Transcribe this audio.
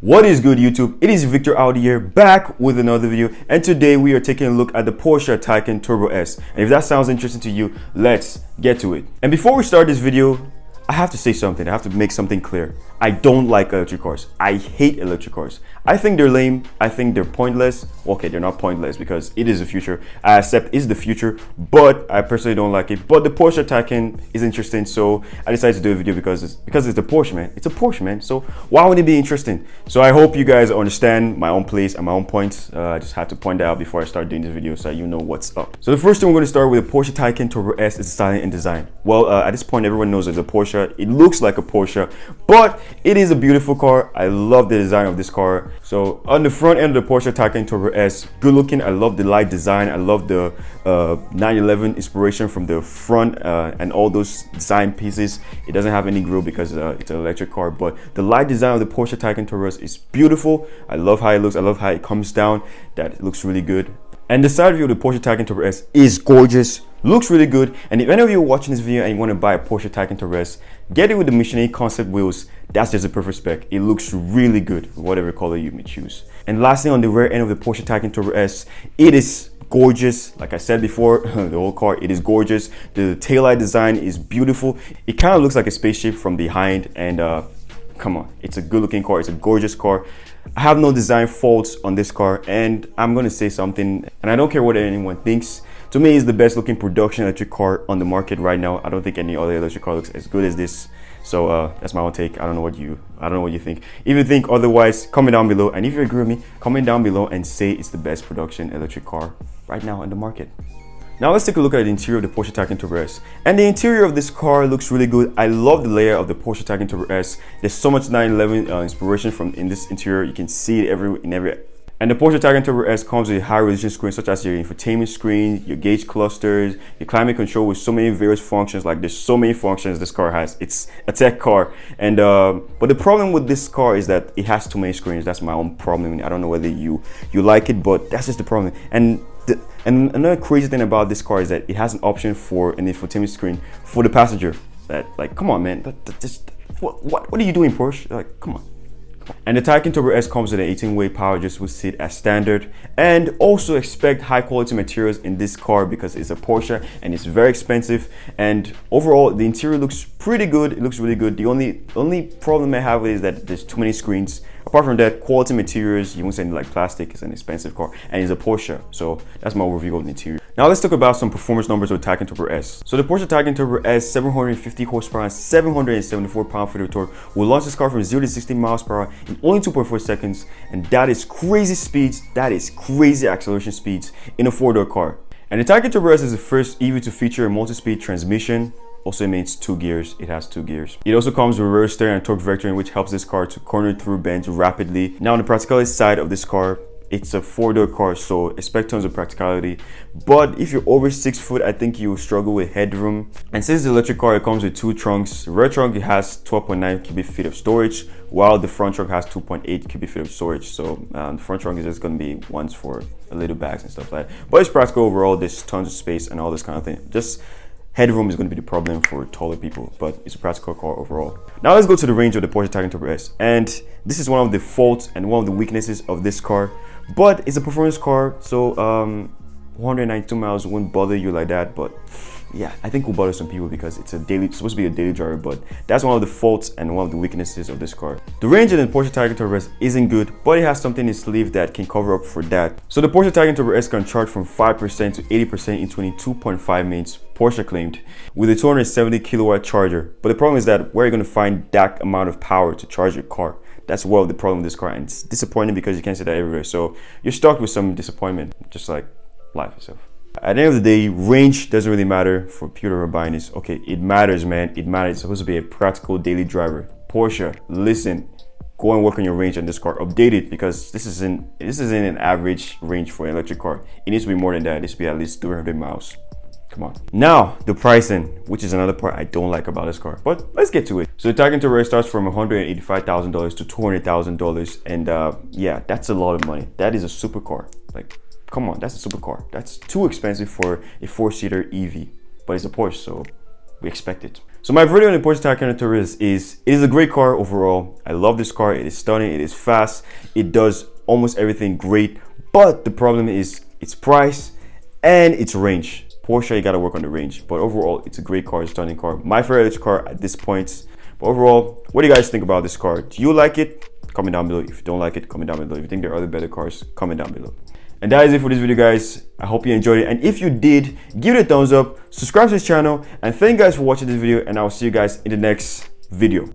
What is good, YouTube? It is Victor out here back with another video, and today we are taking a look at the Porsche Taycan Turbo S. And if that sounds interesting to you, let's get to it. And before we start this video, I have to say something. I have to make something clear. I don't like electric cars. I hate electric cars. I think they're lame. I think they're pointless. Okay, they're not pointless because it is the future. I accept it's the future, but I personally don't like it. But the Porsche Taycan is interesting, so I decided to do a video because it's the Porsche, man. It's a Porsche, man. So why would it be interesting? So I hope you guys understand my own place and my own points. I just had to point that out before I start doing this video so you know what's up. So the first thing we're going to start with the Porsche Taycan Turbo S is styling and design. Well, at this point, everyone knows it's a Porsche. It looks like a Porsche, but it is a beautiful car. I love the design of this car. So on the front end of the Porsche Taycan Turbo S, good looking. I love the light design. I love the 911 inspiration from the front and all those design pieces. It doesn't have any grille because it's an electric car, but the light design of the Porsche Taycan Turbo S is beautiful. I love how it looks. I love how it comes down. That looks really good. And the side view of the Porsche Taycan Turbo S is gorgeous. Looks really good. And if any of you are watching this video and you want to buy a Porsche Taycan Turbo S, get it with the Michelin concept wheels. That's just a perfect spec. It looks really good, whatever color you may choose. And lastly, on the rear end of the Porsche Taycan Turbo S, it is gorgeous. Like I said before, the whole car, it is gorgeous. The taillight design is beautiful. It kind of looks like a spaceship from behind, and come on, it's a good looking car. It's a gorgeous car. I have no design faults on this car, and I'm gonna say something, and I don't care what anyone thinks. To me, it's the best looking production electric car on the market right now. I don't think any other electric car looks as good as this. So that's my own take. I don't know what you think. If you think otherwise, comment down below. And if you agree with me, comment down below and say it's the best production electric car right now on the market. Now let's take a look at the interior of the Porsche Taycan Turbo S. And the interior of this car looks really good. I love the layout of the Porsche Taycan Turbo S. There's so much 911 inspiration in this interior. You can see it in every. And the Porsche Taycan Turbo S comes with high resolution screens such as your infotainment screen, your gauge clusters, your climate control with so many various functions. Like there's so many functions this car has. It's a tech car. And but the problem with this car is that it has too many screens. That's my own problem. I don't know whether you like it, but that's just the problem. And another crazy thing about this car is that it has an option for an infotainment screen for the passenger. That, like, come on, man. What are you doing, Porsche? Like, come on. And the Taycan Turbo S comes with an 18-way power adjustable seat as standard, and also expect high quality materials in this car because it's a Porsche and it's very expensive. And overall, the interior looks pretty good. It looks really good. The only problem I have is that there's too many screens. Apart from that, quality materials, you won't say like plastic. It's an expensive car and it's a Porsche. So that's my overview of the interior. Now let's talk about some performance numbers of the Taycan Turbo S. So the Porsche Taycan Turbo S, 750 horsepower and 774 pound-feet of torque, will launch this car from 0 to 60 miles per hour in only 2.4 seconds. And that is crazy speeds. That is crazy acceleration speeds in a four-door car. And the Taycan Turbo S is the first EV to feature a multi-speed transmission. Also, it means 2 gears. It has 2 gears. It also comes with reverse steering and torque vectoring, which helps this car to corner through bends rapidly. Now, on the practicality side of this car, it's a four-door car, so expect tons of practicality. But if you're over 6 foot, I think you will struggle with headroom. And since the electric car, it comes with 2 trunks. The rear trunk, it has 12.9 cubic feet of storage, while the front trunk has 2.8 cubic feet of storage. So the front trunk is just going to be ones for little bags and stuff like that. But it's practical overall. There's tons of space and all this kind of thing. Just headroom is going to be the problem for taller people, but it's a practical car overall. Now let's go to the range of the Porsche Taycan Turbo S. And this is one of the faults and one of the weaknesses of this car. But it's a performance car, so 192 miles won't bother you like that. But yeah, I think will bother some people because it's supposed to be a daily driver. But that's one of the faults and one of the weaknesses of this car. The range in the Porsche Taycan Turbo S isn't good, but it has something in its sleeve that can cover up for that. So the Porsche Taycan Turbo S can charge from 5% to 80% in 22.5 minutes, Porsche claimed, with a 270 kilowatt charger. But the problem is that where are you going to find that amount of power to charge your car? That's well the problem with this car, and it's disappointing because you can't see that everywhere. So you're stuck with some disappointment, just like life itself. At the end of the day, range doesn't really matter for people who are buying this. Okay, it matters, man. It matters. It's supposed to be a practical daily driver. Porsche, listen, go and work on your range on this car. Update it because this isn't an average range for an electric car. It needs to be more than that. It needs to be at least 300 miles. Come on. Now, the pricing, which is another part I don't like about this car, but let's get to it. So the Taycan Turbo S starts from $185,000 to $200,000, and yeah, that's a lot of money. That is a supercar. Like, come on, that's a supercar. That's too expensive for a 4-seater EV, but it's a Porsche, so we expect it. So my verdict on the Porsche Taycan Turbo S is it is a great car overall. I love this car. It is stunning. It is fast. It does almost everything great. But the problem is its price and its range. Porsche, you gotta work on the range. But overall, it's a great car, a stunning car. My favorite car at this point. But overall, what do you guys think about this car? Do you like it? Comment down below. If you don't like it, comment down below. If you think there are other better cars, comment down below. And that is it for this video, guys. I hope you enjoyed it. And if you did, give it a thumbs up, subscribe to this channel, and thank you guys for watching this video. And I will see you guys in the next video.